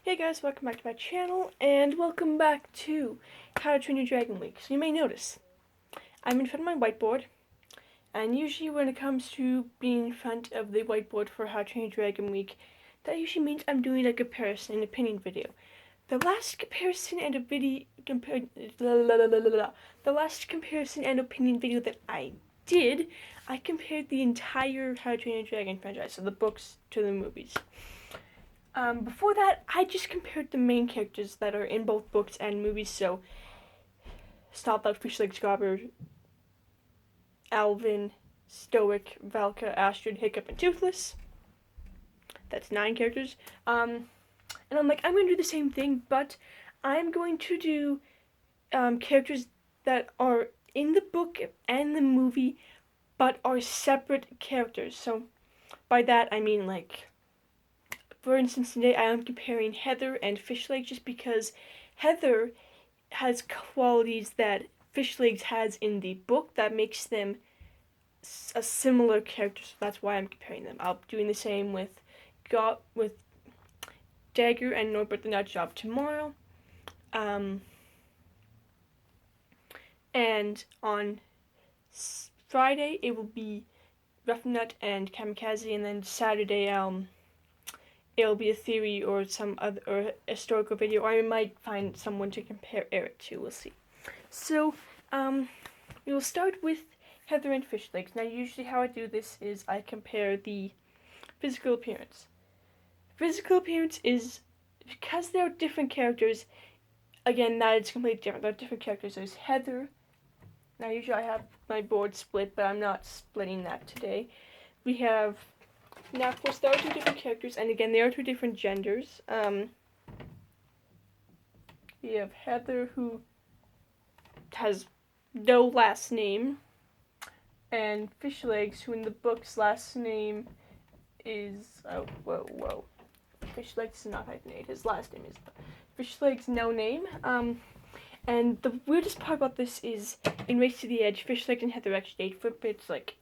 Hey guys, welcome back to my channel, and welcome back to How to Train Your Dragon Week. So you may notice, I'm in front of my whiteboard, and usually when it comes to being in front of the whiteboard for How to Train Your Dragon Week, that usually means I'm doing a comparison and opinion video. The last comparison and opinion video that I did, I compared the entire How to Train Your Dragon franchise, so the books to the movies. Before that, I just compared the main characters that are in both books and movies, so Starlight, Fishlegs, Gobber, Alvin, Stoic, Valka, Astrid, Hiccup, and Toothless. That's 9 characters. And I'm like, I'm going to do the same thing, but I'm going to do characters that are in the book and the movie, but are separate characters. So by that, I mean, like, for instance, today I am comparing Heather and Fishlegs just because Heather has qualities that Fishlegs has in the book that makes them a similar character, so that's why I'm comparing them. I'll be doing the same with Dagger and Norbert the Nutjob tomorrow. And on Friday it will be Rough Nut and Kamikaze, and then Saturday it'll be a theory or some other or historical video, or I might find someone to compare it to. We'll see. So, we will start with Heather and Fishlegs. Now, usually how I do this is I compare the physical appearance. Physical appearance is, because they're different characters, again, that is completely different. They're different characters. There's Heather. Now, usually I have my board split, but I'm not splitting that today. We have... Now, of course, there are 2 different characters, and again, they are 2 different genders. We have Heather, who has no last name, and Fishlegs, who in the book's last name is... whoa. Fishlegs is not hyphenated. His last name is Fishlegs, no name. And the weirdest part about this is, in Race to the Edge, Fishlegs and Heather actually date for a bit. It's like...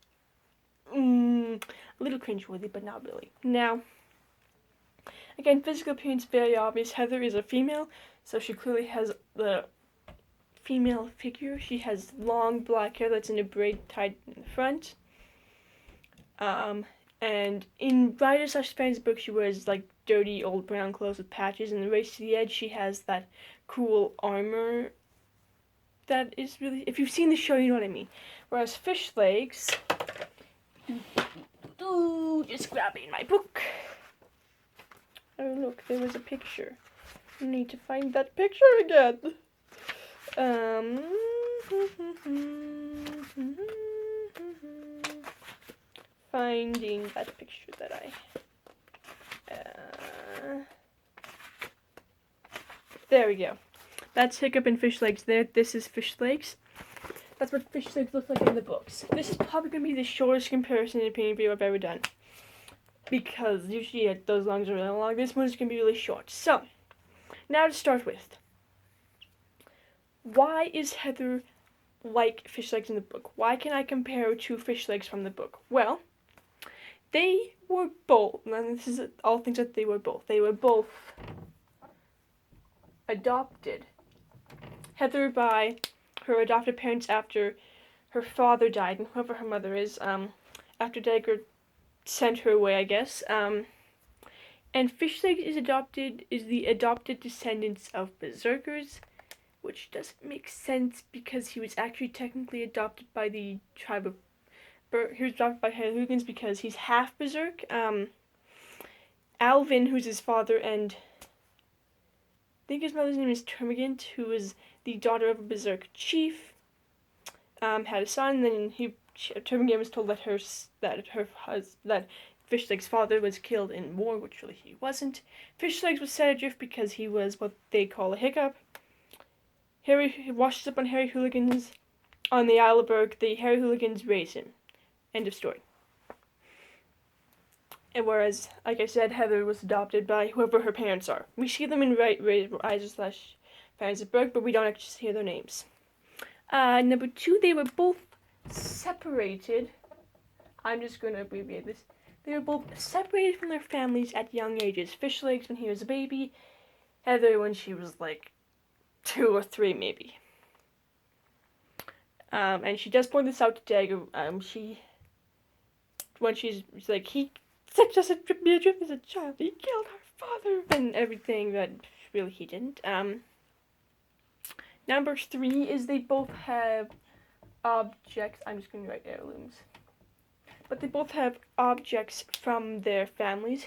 a little cringeworthy, but not really. Now, again, physical appearance very obvious. Heather is a female, so she clearly has the female figure. She has long black hair that's in a braid tied in the front. And in Ryder/Fan's book, she wears like dirty old brown clothes with patches. In the Race to the Edge, she has that cool armor that is really... If you've seen the show, you know what I mean. Whereas Fishlegs... just grabbing my book. Oh look, there was a picture. I need to find that picture again. Finding that picture that there we go. That's Hiccup and Fishlegs there. This is Fishlegs. That's what Fishlegs look like in the books. This is probably going to be the shortest comparison and opinion video I've ever done, because usually those longs are really long. This one is going to be really short. So, now to start with. Why is Heather like Fishlegs in the book? Why can I compare her to Fishlegs from the book? Well, they were both, and this is all things that they were both. They were both adopted. Heather by her adopted parents after her father died, and whoever her mother is, after Dagger sent her away, I guess. And Fishlegs is the adopted descendants of berserkers, which doesn't make sense because he was actually technically adopted by the tribe of... he was adopted by Hooligans because he's half berserk. Alvin, who's his father, and I think his mother's name is Termagant, who was the daughter of a berserk chief, had a son, and then Termagant was told that Fishlegs' father was killed in war, which really he wasn't. Fishlegs was set adrift because he was what they call a hiccup. Harry washes up on Harry Hooligans on the Isle of Berg. The Harry Hooligans raise him. End of story. And whereas, like I said, Heather was adopted by whoever her parents are. We see them in Ryder/Fans of Berg, but we don't actually hear their names. Number 2, they were both separated. I'm just going to abbreviate this. They were both separated from their families at young ages. Fishlegs when he was a baby, Heather when she was like 2 or 3 maybe. And she does point this out to Dagger. When she's like, he just me adrift as a child. He killed our father and everything that really he didn't. Number 3 is they both have objects. I'm just going to write heirlooms. But they both have objects from their families.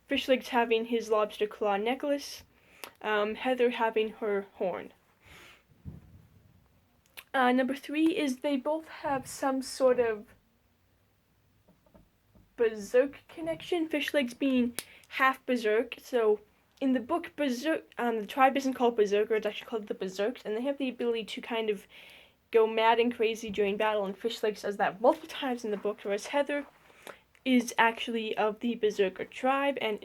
Fishlegs having his lobster claw necklace. Heather having her horn. Number 3 is they both have some sort of berserk connection. Fishlegs being half berserk. So in the book Berserk, the tribe isn't called Berserker, it's actually called the Berserks, and they have the ability to kind of go mad and crazy during battle, and Fishlegs does that multiple times in the book, whereas Heather is actually of the Berserker tribe and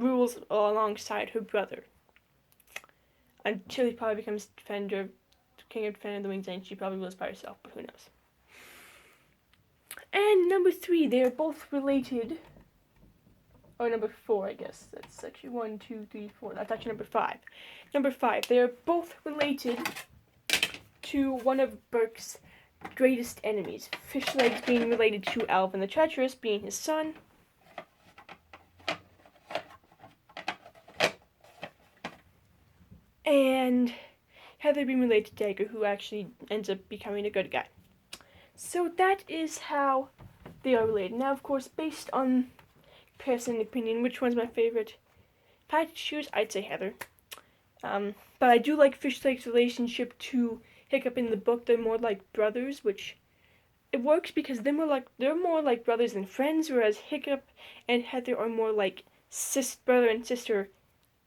rules alongside her brother. Until he probably becomes King of Defender of the Wings, and she probably rules by herself, but who knows. And number 3, they are both related. Or number 4, I guess. That's actually 1, 2, 3, 4. That's actually number 5. Number 5, they are both related to one of Burke's greatest enemies. Fishlegs being related to Alvin the Treacherous, being his son. And Heather being related to Dagger, who actually ends up becoming a good guy. So that is how they are related. Now, of course, based on personal opinion, which one's my favorite? If I had to choose, I'd say Heather. But I do like Fishlegs' relationship to Hiccup in the book. They're more like brothers, which it works because they're more like brothers than friends, whereas Hiccup and Heather are more like brother and sister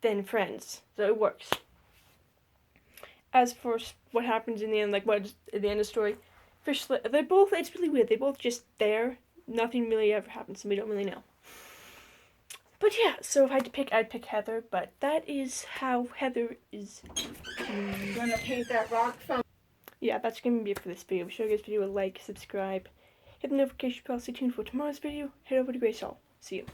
than friends. So it works. As for what happens in the end, like what's at the end of the story, they're both, it's really weird. They're both just there. Nothing really ever happens, and we don't really know. But yeah, so if I had to pick, I'd pick Heather, but that is how Heather is. I'm gonna paint that rock from. Yeah, that's gonna be it for this video. Be sure to give this video a like, subscribe, hit the notification bell, stay tuned for tomorrow's video. Head over to Grace Hall. See you.